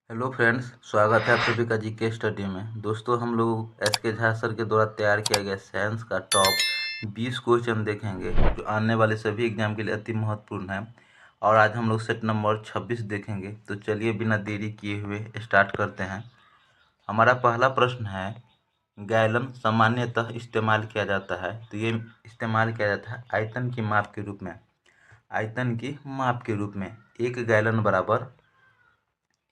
Hello friends, स्वागत है आप सभी का जीके स्टडी में। दोस्तों, हम लोग एस.के. झा सर के द्वारा तैयार किया गया साइंस का टॉप 20 क्वेश्चन देखेंगे जो आने वाले सभी एग्जाम के लिए अति महत्वपूर्ण है। और आज हम लोग सेट नंबर 26 देखेंगे। तो चलिए बिना देरी किए हुए स्टार्ट करते हैं। हमारा पहला प्रश्न है, गैलन सामान्यतः इस्तेमाल किया जाता है। तो ये इस्तेमाल किया जाता है आयतन की माप के रूप में। आयतन की माप के रूप में एक गैलन बराबर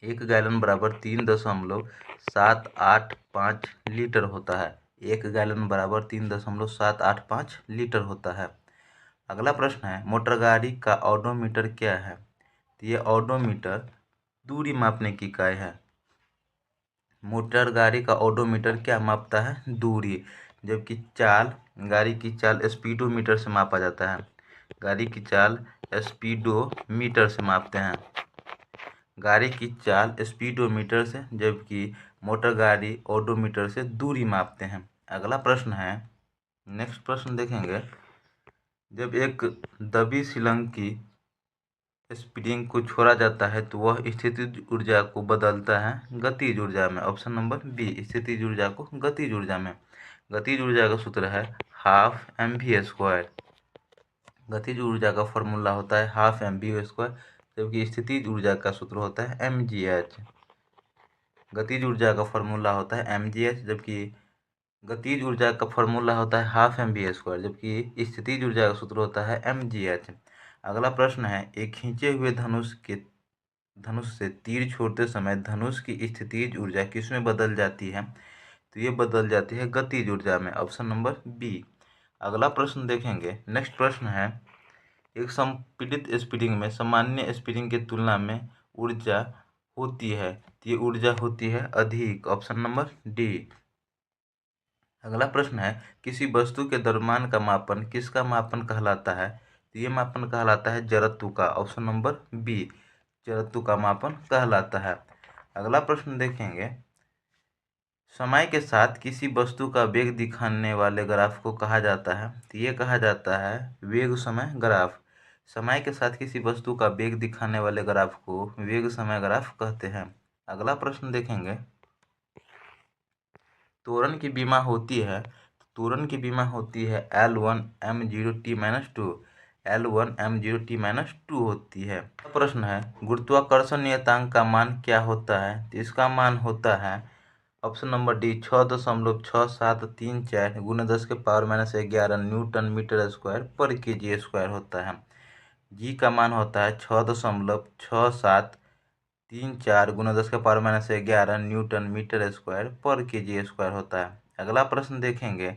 3.785 लीटर होता है। एक गैलन बराबर 3.785 लीटर होता है। अगला प्रश्न है, मोटर गाड़ी का ओडोमीटर क्या है? तो ये ओडोमीटर दूरी मापने की इकाई है। मोटर गाड़ी का ओडोमीटर क्या मापता है? दूरी। जबकि गाड़ी की चाल स्पीडोमीटर से मापा जाता है। गाड़ी की चाल स्पीडोमीटर से मापते हैं। गाड़ी की चाल स्पीडोमीटर से, जबकि मोटर गाड़ी ओडोमीटर से दूरी मापते हैं। अगला प्रश्न है, नेक्स्ट प्रश्न देखेंगे। जब एक दबी सीलंग की स्प्रिंग को छोड़ा जाता है तो वह स्थितिज ऊर्जा को बदलता है गतिज ऊर्जा में। ऑप्शन नंबर बी, स्थितिज ऊर्जा को गतिज ऊर्जा में। गतिज ऊर्जा का सूत्र है हाफ mv²। गतिज ऊर्जा का फॉर्मूला होता है हाफ mv², जबकि स्थितिज ऊर्जा का सूत्र होता है mgh। गतिज ऊर्जा का फॉर्मूला होता है mgh, जबकि गतिज ऊर्जा का फॉर्मूला होता है हाफ mv², जबकि स्थितिज ऊर्जा का सूत्र होता है mgh। अगला प्रश्न है, एक खींचे हुए धनुष से तीर छोड़ते समय धनुष की स्थितिज ऊर्जा किसमें बदल जाती है? तो ये बदल जाती है गतिज ऊर्जा में। Option number B. अगला प्रश्न देखेंगे। नेक्स्ट प्रश्न है, एक संपीड़ित स्प्रिंग में सामान्य स्प्रिंग की तुलना में ऊर्जा होती है। तो ये ऊर्जा होती है अधिक। Option number D. अगला प्रश्न है, किसी वस्तु के द्रव्यमान का मापन किसका मापन कहलाता है? तो ये मापन कहलाता है जड़त्व का। ऑप्शन नंबर बी, जड़त्व का मापन कहलाता है। अगला प्रश्न देखेंगे, समय के साथ किसी वस्तु का वेग दिखाने वाले ग्राफ को कहा जाता है। तो ये कहा जाता है वेग समय ग्राफ। समय के साथ किसी वस्तु का वेग दिखाने वाले ग्राफ को वेग समय ग्राफ कहते हैं। अगला प्रश्न देखेंगे, त्वरण की बीमा होती है। त्वरण की बीमा होती है L1m0t-2। L1m0t-2 होती है। प्रश्न है, गुरुत्वाकर्षण नियतांक का मान क्या होता है? तो इसका मान होता है option number D 6.6734 × 10⁻⁻11 newton meter square पर kg स्क्वायर होता है। जी का मान होता है 6.6734 × 10⁻⁻11 न्यूटन मीटर स्क्वायर पर kg स्क्वायर होता है। अगला प्रश्न देखेंगे,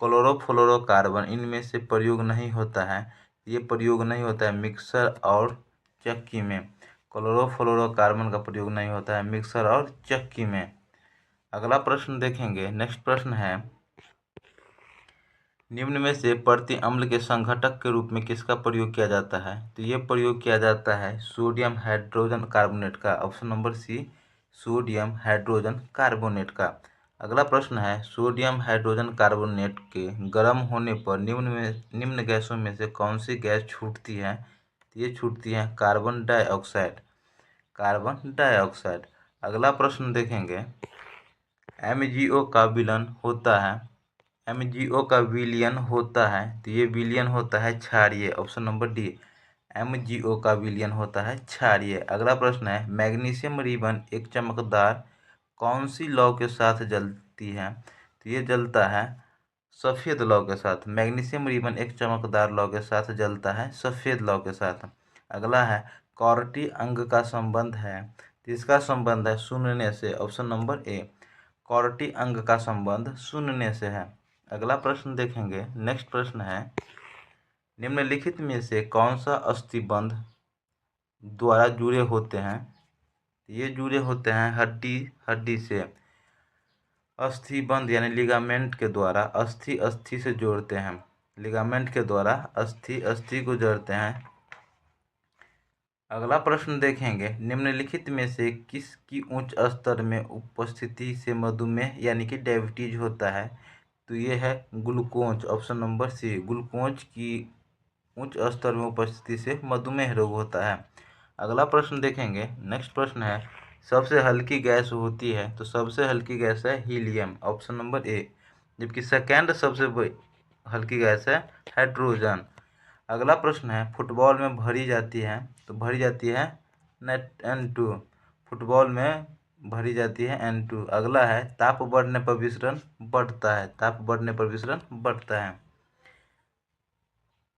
क्लोरोफ्लोरोकार्बन इनमें से प्रयोग नहीं होता है। ये प्रयोग नहीं होता है मिक्सर और चक्की में। क्लोरोफ्लोरोकार्बन का प्रयोग नहीं होता है मिक्सर और चक्की में। अगला प्रश्न देखेंगे। नेक्स्ट प्रश्न है, निम्न में से प्रति अम्ल के संघटक के रूप में किसका प्रयोग किया जाता है? तो ये प्रयोग किया जाता है सोडियम हाइड्रोजन कार्बोनेट का। Option number C, sodium hydrogen carbonate का। अगला प्रश्न है, सोडियम हाइड्रोजन कार्बोनेट के गर्म होने पर निम्न गैसों में से कौन सी गैस छूटती है? तो ये छूटती है कार्बन डाइऑक्साइड। Carbon dioxide. अगला प्रश्न देखेंगे, MgO का विलयन होता है। MgO का विलयन होता है। तो ये विलयन होता है क्षारीय। ऑप्शन नंबर डी, MgO का विलयन होता है क्षारीय। अगला प्रश्न है, मैग्नीशियम रिबन एक चमकदार कौन सी लौ के साथ जलती है? तो ये जलता है सफ़ेद लौ के साथ। मैग्नीशियम रिबन एक चमकदार लौ के साथ जलता है सफ़ेद लौ के साथ। अगला है, कॉर्टी अंग का संबंध है। तो इसका संबंध है शून्य से। ऑप्शन नंबर ए, कॉर्टी अंग का संबंध शून्य से है। अगला प्रश्न देखेंगे। नेक्स्ट प्रश्न है, निम्नलिखित में से कौन सा अस्थिबंध द्वारा जुड़े होते हैं? ये जुड़े होते हैं हड्डी से। अस्थिबंध यानी लिगामेंट के द्वारा अस्थि से जोड़ते हैं। लिगामेंट के द्वारा अस्थि को जोड़ते हैं। अगला प्रश्न देखेंगे, निम्नलिखित में से किसकी उच्च स्तर में उपस्थिति से मधुमेह यानी कि डायबिटीज होता है? तो ये है glucose. Option number C, glucose की उच्च स्तर में उपस्थिति से मधुमेह रोग होता है। अगला प्रश्न देखेंगे। नेक्स्ट प्रश्न है, सबसे हल्की गैस होती है, तो सबसे हल्की गैस है हीलियम, ऑप्शन नंबर ए। जबकि सेकेंड सबसे हल्की गैस है हाइड्रोजन। अगला प्रश्न है, फुटबॉल में भरी जाती है, तो भरी जाती है नेट N2। फुटबॉल में भरी जाती है N2। अगला है, ताप बढ़ने पर विसरण बढ़ता है, ताप बढ़ने पर विसरण बढ़ता है।